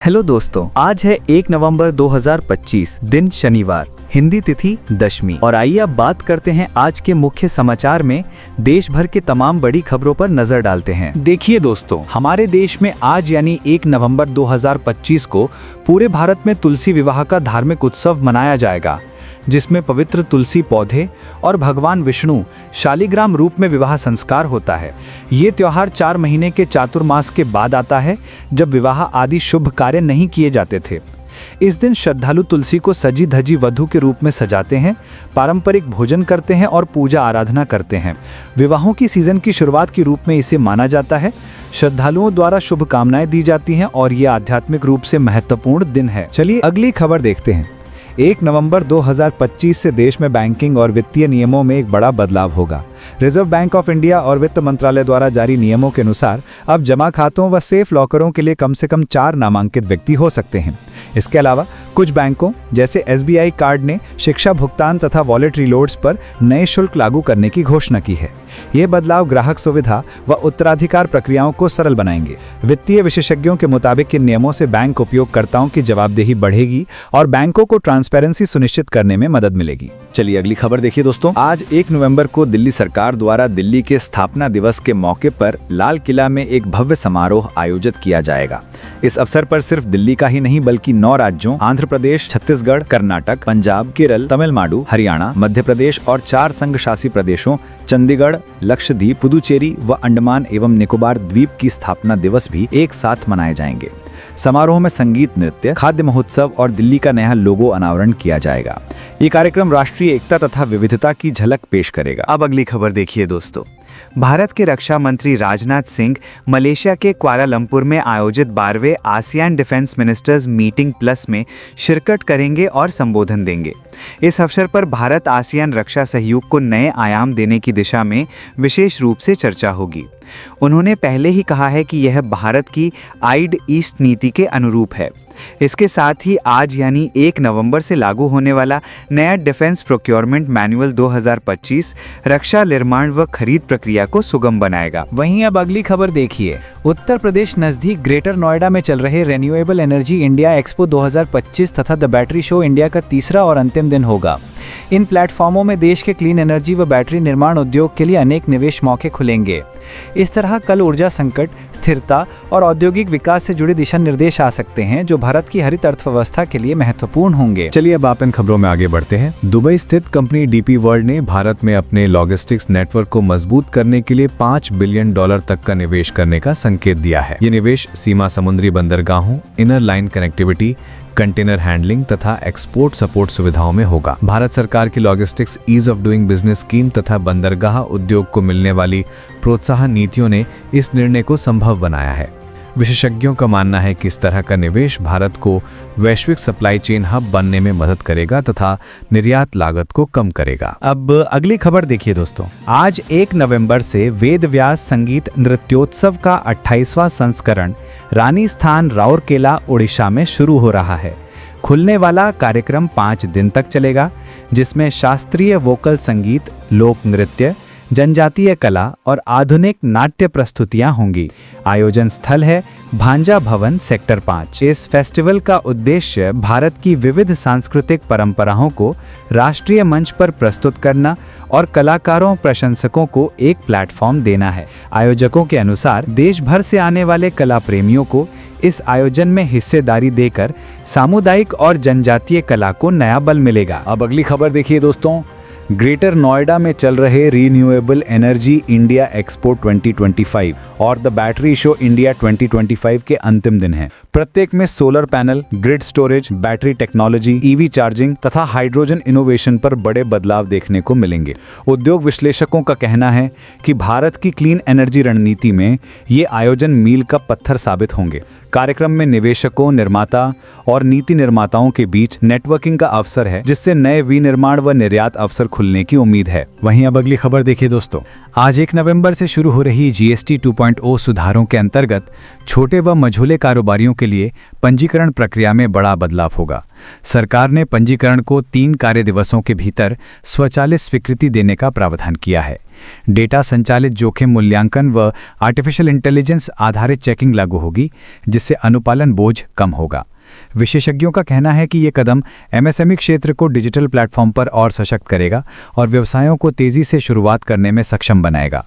Hello दोस्तों, आज है 1 नवंबर 2025, दिन शनिवार, हिंदी तिथि दशमी। और आइए अब बात करते हैं आज के मुख्य समाचार में देश भर के तमाम बड़ी खबरों पर नजर डालते हैं। देखिए दोस्तों, हमारे देश में आज यानी 1 नवंबर 2025 को पूरे भारत में तुलसी विवाह का धार्मिक उत्सव मनाया जाएगा, जिसमें पवित्र तुलसी पौधे और भगवान विष्णु शालिग्राम रूप में विवाह संस्कार होता है। ये त्योहार 4 महीने के चातुर्मास के बाद आता है, जब विवाह आदि शुभ कार्य नहीं किए जाते थे। इस दिन श्रद्धालु तुलसी को सजी धजी वधू के रूप में सजाते हैं, पारंपरिक भोजन करते हैं और पूजा आराधना करते हैं। विवाहों की सीजन की शुरुआत के रूप में इसे माना जाता है। श्रद्धालुओं द्वारा शुभकामनाएं दी जाती हैं और ये आध्यात्मिक रूप से महत्वपूर्ण दिन है। चलिए अगली खबर देखते हैं। 1 नवंबर 2025 से देश में बैंकिंग और वित्तीय नियमों में एक बड़ा बदलाव होगा। रिजर्व बैंक ऑफ इंडिया और वित्त मंत्रालय द्वारा जारी नियमों के अनुसार अब जमा खातों व सेफ लॉकरों के लिए कम से कम 4 नामांकित व्यक्ति हो सकते हैं। इसके अलावा कुछ बैंकों जैसे SBI कार्ड ने शिक्षा भुगतान तथा वॉलेट रीलोड्स पर नए शुल्क लागू करने की घोषणा की है। ये बदलाव ग्राहक सुविधा व उत्तराधिकार प्रक्रियाओं को सरल बनाएंगे। वित्तीय विशेषज्ञों के मुताबिक इन नियमों से बैंक उपयोगकर्ताओं की जवाबदेही बढ़ेगी और बैंकों को ट्रांसपेरेंसी सुनिश्चित करने में मदद मिलेगी। चलिए अगली खबर देखिए दोस्तों। आज 1 नवंबर को दिल्ली सरकार द्वारा दिल्ली के स्थापना दिवस के मौके पर लाल किला में एक भव्य समारोह आयोजित किया जाएगा। इस अवसर पर सिर्फ दिल्ली का ही नहीं बल्कि 9 राज्यों आंध्र प्रदेश, छत्तीसगढ़, कर्नाटक, पंजाब, केरल, तमिलनाडु, हरियाणा, मध्य प्रदेश और 4 संघ शासित प्रदेशों चंडीगढ़, लक्षद्वीप, पुदुचेरी व अंडमान एवं निकोबार द्वीप की स्थापना दिवस भी एक साथ मनाए जाएंगे। समारोह में संगीत, नृत्य, खाद्य महोत्सव और दिल्ली का नया लोगो अनावरण किया जाएगा। ये कार्यक्रम राष्ट्रीय एकता तथा विविधता की झलक पेश करेगा। अब अगली खबर देखिए दोस्तों। भारत के रक्षा मंत्री राजनाथ सिंह मलेशिया के कुआलालंपुर में आयोजित 12वें ASEAN defence ministers meeting plus में शिरकत करेंगे और संबोधन देंगे। इस अवसर पर भारत आसियान रक्षा सहयोग को नए आयाम देने की दिशा में विशेष रूप से चर्चा होगी। उन्होंने पहले ही कहा है कि यह भारत की आइड ईस्ट नीति के अनुरूप है। इसके साथ ही आज यानी 1 नवंबर से लागू होने वाला नया डिफेंस प्रोक्योरमेंट मैनुअल 2025 रक्षा निर्माण व खरीद प्रक्रिया को सुगम बनाएगा। वहीं अब अगली खबर देखिए। उत्तर प्रदेश नजदीक ग्रेटर नोएडा में चल रहे रिन्यूएबल एनर्जी इंडिया एक्सपो 2025 तथा द बैटरी शो इंडिया का तीसरा और अंतिम दिन होगा। इन प्लेटफॉर्मों में देश के क्लीन एनर्जी व बैटरी निर्माण उद्योग के लिए अनेक निवेश मौके खुलेंगे। इस तरह कल ऊर्जा संकट, स्थिरता और औद्योगिक विकास से जुड़े दिशा निर्देश आ सकते हैं, जो भारत की हरित अर्थव्यवस्था के लिए महत्वपूर्ण होंगे। चलिए अब आप इन खबरों में आगे बढ़ते हैं। दुबई स्थित कंपनी DP वर्ल्ड ने भारत में अपने लॉजिस्टिक्स नेटवर्क को मजबूत करने के लिए $5 बिलियन तक का निवेश करने का संकेत दिया है। ये निवेश सीमा समुद्री बंदरगाहों, inner line connectivity, container handling तथा एक्सपोर्ट सपोर्ट सुविधाओं में होगा। भारत सरकार की logistics ease of doing business scheme तथा बंदरगाह उद्योग को मिलने वाली प्रोत्साहन नीतियों ने इस निर्णय को संभव बनाया है। विशेषज्ञों का मानना है कि इस तरह का निवेश भारत को वैश्विक सप्लाई चेन हब बनने में मदद करेगा तथा निर्यात लागत को कम करेगा। अब अगली खबर देखिए दोस्तों। आज 1 नवंबर से वेद व्यास संगीत नृत्योत्सव का 28वां संस्करण रानीस्थान राउरकेला ओडिशा में शुरू हो रहा है। खुलने वाला कार्यक्रम 5 दिन तक चलेगा, जिसमें शास्त्रीय वोकल संगीत, लोक नृत्य, जनजातीय कला और आधुनिक नाट्य प्रस्तुतियां होंगी। आयोजन स्थल है भांजा भवन सेक्टर 5। इस फेस्टिवल का उद्देश्य भारत की विविध सांस्कृतिक परंपराओं को राष्ट्रीय मंच पर प्रस्तुत करना और कलाकारों प्रशंसकों को एक प्लेटफॉर्म देना है। आयोजकों के अनुसार देश भर से आने वाले कला प्रेमियों को इस आयोजन में हिस्सेदारी देकर सामुदायिक और जनजातीय कला को नया बल मिलेगा। अब अगली खबर देखिए दोस्तों। ग्रेटर नोएडा में चल रहे रिन्यूएबल एनर्जी इंडिया एक्सपो 2025 और द बैटरी शो इंडिया 2025 के अंतिम दिन हैं। प्रत्येक में solar panel, grid storage, battery technology, EV charging तथा हाइड्रोजन इनोवेशन पर बड़े बदलाव देखने को मिलेंगे। उद्योग विश्लेषकों का कहना है कि भारत की क्लीन एनर्जी रणनीति में ये आयोजन मील का पत्थर साबित होंगे। कार्यक्रम में निवेशकों, निर्माता और नीति निर्माताओं के बीच नेटवर्किंग का अवसर है, जिससे नए विनिर्माण व निर्यात अवसर खुलने की उम्मीद है। वहीं अब अगली खबर देखिए दोस्तों। आज 1 नवंबर से शुरू हो रही GST 2.0 सुधारों के अंतर्गत छोटे व मझोले कारोबारियों के लिए पंजीकरण प्रक्रिया में बड़ा बदलाव होगा। सरकार ने पंजीकरण को 3 कार्य दिवसों के भीतर स्वचालित स्वीकृति देने का प्रावधान किया है। डेटा संचालित जोखिम मूल्यांकन व आर्टिफिशियल इंटेलिजेंस आधारित चेकिंग लागू होगी, जिससे अनुपालन बोझ कम होगा। विशेषज्ञों का कहना है कि ये कदम एमएसएमई क्षेत्र को डिजिटल प्लेटफॉर्म पर और सशक्त करेगा और व्यवसायों को तेजी से शुरुआत करने में सक्षम बनाएगा।